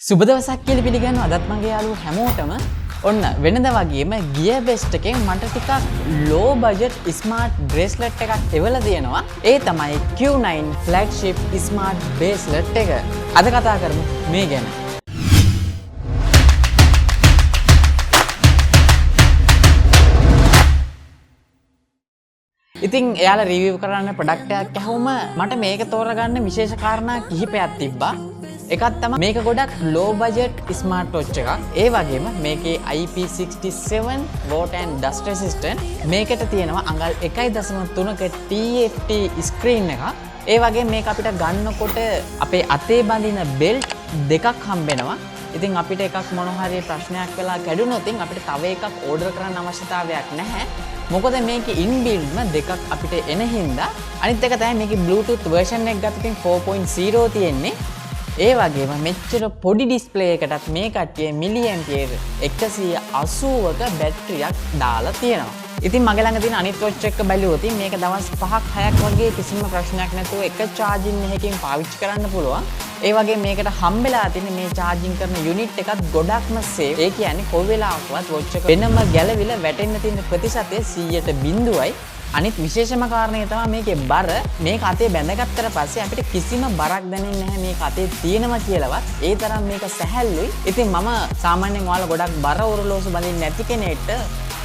සුබ දවසක් කියලා පිළිගන්නවා අදත් මගේ යාළුවෝ හැමෝටම ඔන්න වෙනද වගේම ගියර් බෙස්ට් එකෙන් මට ටිකක් low budget smart bracelet එකක් එවලා තියෙනවා. ඒ තමයි Q9 flagship smart bracelet එක. අද කතා කරමු මේ ගැන. ඉතින් එයාලා රිවිව් කරන්න ප්‍රොඩක්ට් එකක් ඇහුවම මට මේක තෝරගන්න විශේෂ කාරණා කිහිපයක් තිබ්බා. එකක් තමයි මේක ගොඩක් low budget smart watch එකක්. ඒ වගේම මේකේ IP67 water and dust resistant. මේකට තියෙනවා අඟල් 1.3ක TFT screen එකක්. ඒ වගේම මේක අපිට ගන්නකොට අපේ අතේ බඳින belt දෙකක් හම්බෙනවා. ඉතින් අපිට එකක් මොන හරි ප්‍රශ්නයක් වෙලා කැඩුනොත් අපිට තව එකක් ඕඩර් කරන්න අවශ්‍යතාවයක් නැහැ. මොකද මේකේ ඉන්බිල්ට්ම දෙකක් අපිට එන හින්දා. අනිත් එක තමයි මේකේ Bluetooth version එක ගත්තොත් 4.0 තියෙන්නේ. ඒ වගේම මෙච්චර පොඩි ඩිස්ප්ලේ එකටත් මේ කට්ටිය මිලිඇම්පියර් 180ක බැටරියක් දාලා තියෙනවා. ඉතින් මගේ ළඟ තියෙන අනිත් වොච් එක බැලුවොත් මේක දවස් 5ක් 6ක් වගේ කිසිම ප්‍රශ්නයක් නැතුව එක charging එකකින් පාවිච්චි කරන්න පුළුවන්. ඒ වගේ මේකට හම්බෙලා තියෙන මේ charging කරන යුනිට් එකත් ගොඩක්ම සේෆ්. ඒ කියන්නේ කොයි වෙලාවකවත් වොච් එක වෙනම ගැලවිලා වැටෙන්න තියෙන ප්‍රතිශතය 100%යි. අනිත් විශේෂම කාරණය තමයි මේකේ බර. මේක අතේ බැඳගත්තට පස්සේ අපිට කිසිම බරක් දැනෙන්නේ නැහැ මේක අතේ තියෙනවා කියලාවත්. ඒ තරම් මේක සැහැල්ලුයි. ඉතින් මම සාමාන්‍යයෙන් ඔයාලා ගොඩක් බර ඔරලෝසු බඳින්න නැති කෙනෙක්ට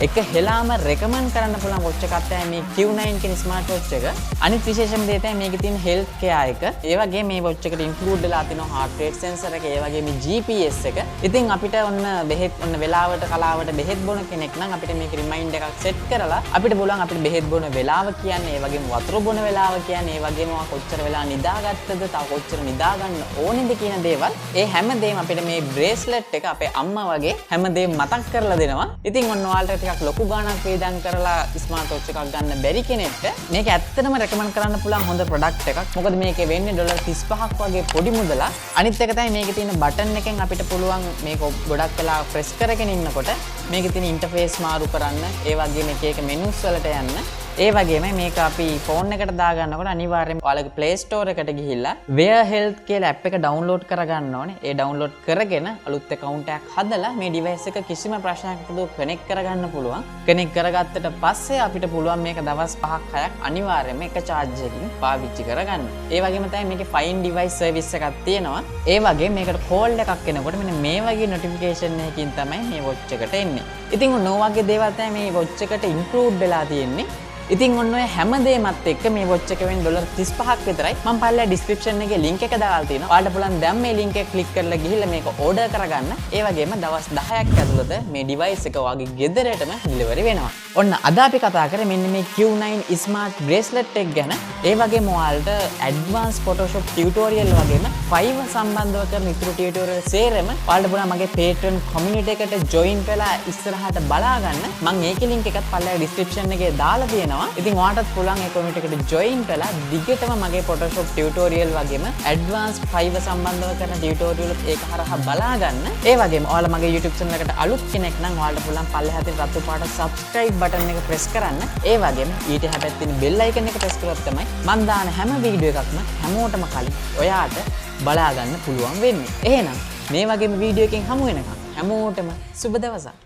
එක හෙලාම රෙකමන්ඩ් කරන්න පුළුවන් වොච් එකක් තමයි මේ Q9 කියන ස්මාර්ට් වොච් එක. අනිත් විශේෂම දේ තමයි මේකේ තියෙන හෙල්ත් කෙයාර් එක. ඒ වගේම මේ වොච් එකට ඉන්ක්ලූඩ් වෙලා තියෙනවා heart rate sensor එක, ඒ වගේම GPS එක. ඉතින් අපිට ඔන්න බෙහෙත් ඔන්න වෙලාවට කලාවට බෙහෙත් බොන කෙනෙක් නම් අපිට මේක රිමයින්ඩ් එකක් සෙට් කරලා අපිට පුළුවන් අපිට බෙහෙත් බොන වෙලාව කියන්නේ, ඒ වගේම වතුර බොන වෙලාව කියන්නේ, ඒ වගේම කොච්චර වෙලා නිදාගත්තද, තව කොච්චර නිදා ගන්න ඕනේද කියන දේවල්. ඒ හැමදේම අපිට මේ බ්‍රේස්ලට් එක අපේ අම්මා වගේ හැමදේම මතක් කරලා දෙනවා. ඉතින් ඔන්න ඔයාලට ටිකක් ලොකු ගාණක් වේදන් කරලා ස්මාර්ට් වොච් එකක් ගන්න බැරි කෙනෙක්ට මේක ඇත්තටම රෙකමන්ඩ් කරන්න පුළුවන් හොඳ ප්‍රොඩක්ට් එකක්. මොකද මේකේ වෙන්නේ $35ක් වගේ පොඩි මුදලක්. අනිත් එක තමයි මේකේ තියෙන බටන් එකෙන් අපිට පුළුවන් මේක ගොඩක් වෙලා ප්‍රෙස් කරගෙන ඉන්නකොට මේකේ තියෙන ඉන්ටර්ෆේස් මාරු කරන්න, ඒ වගේම එක මෙනුස් වලට යන්න. ඒ වගේම මේක අපි ෆෝන් එකට දාගන්නකොට අනිවාර්යයෙන්ම ඔයාලගේ Play Store එකට ගිහිල්ලා Wear Health කියලා app එක download කරගන්න ඕනේ. ඒ download කරගෙන අලුත් account එකක් හදලා මේ device එක කිසිම ප්‍රශ්නයක් නැතුව connect කරගන්න පුළුවන්. connect කරගත්තට පස්සේ අපිට පුළුවන් මේක දවස් 5ක් 6ක් අනිවාර්යයෙන්ම එක charge එකකින් පාවිච්චි කරගන්න. ඒ වගේම තමයි මේකේ Find Device service එකක් තියෙනවා. ඒ වගේම මේකට call එකක් එනකොට මෙන්න මේ වගේ notification එකකින් තමයි මේ watch එකට එන්නේ. ඉතින් ඔන්න ඔය වගේ දේවල් තමයි මේ watch එකට include වෙලා තියෙන්නේ. ඉතින් ඔන්න ඔය හැමදේමත් එක්ක මේ වොච් එක වෙන්නේ $35ක් විතරයි. මම පල්ලා description එකේ link එක දාලා තියෙනවා. ඔයාලට පුළුවන් දැන් මේ link එක click කරලා ගිහිල්ලා මේක order කරගන්න. ඒ වගේම දවස් 10ක් ඇතුළත මේ device එක ඔයාගේ ගෙදරටම delivery වෙනවා. ඔන්න අද අපි කතා කරේ මෙන්න මේ Q9 smart bracelet එක ගැන. ඒ වගේම ඔයාලට advanced photoshop tutorial වගේම Fiverr සම්බන්ධව කරන ඉතුරු tutorial සේරම ඔයාලට පුළුවන් මගේ Patreon community එකට join වෙලා ඉස්සරහට බලා ගන්න. මම ඒකේ link එකත් පල්ලා description එකේ දාලා තියෙනවා. ඉතින් ඔයාටත් පුළුවන් ඒ community එකට join වෙලා දිගටම මගේ Photoshop tutorial වගේම advanced Fiverr සම්බන්ධව කරන tutorial ඒක හරහා බලා ගන්න. ඒ වගේම ඔයාලා මගේ YouTube channel එකට අලුත් කෙනෙක් නම් ඔයාලට පුළුවන් පල්ලෙහා තියෙන රතු පාට subscribe button එක press කරන්න. ඒ වගේම ඊට හැපැත්තේ තියෙන bell icon එක press කරොත් තමයි මම දාන හැම වීඩියෝ එකක්ම හැමෝටම කලින් ඔයාට බලා ගන්න පුළුවන් වෙන්නේ. එහෙනම් මේ වගේම වීඩියෝ එකකින් හමු වෙනකම් හැමෝටම සුබ දවසක්.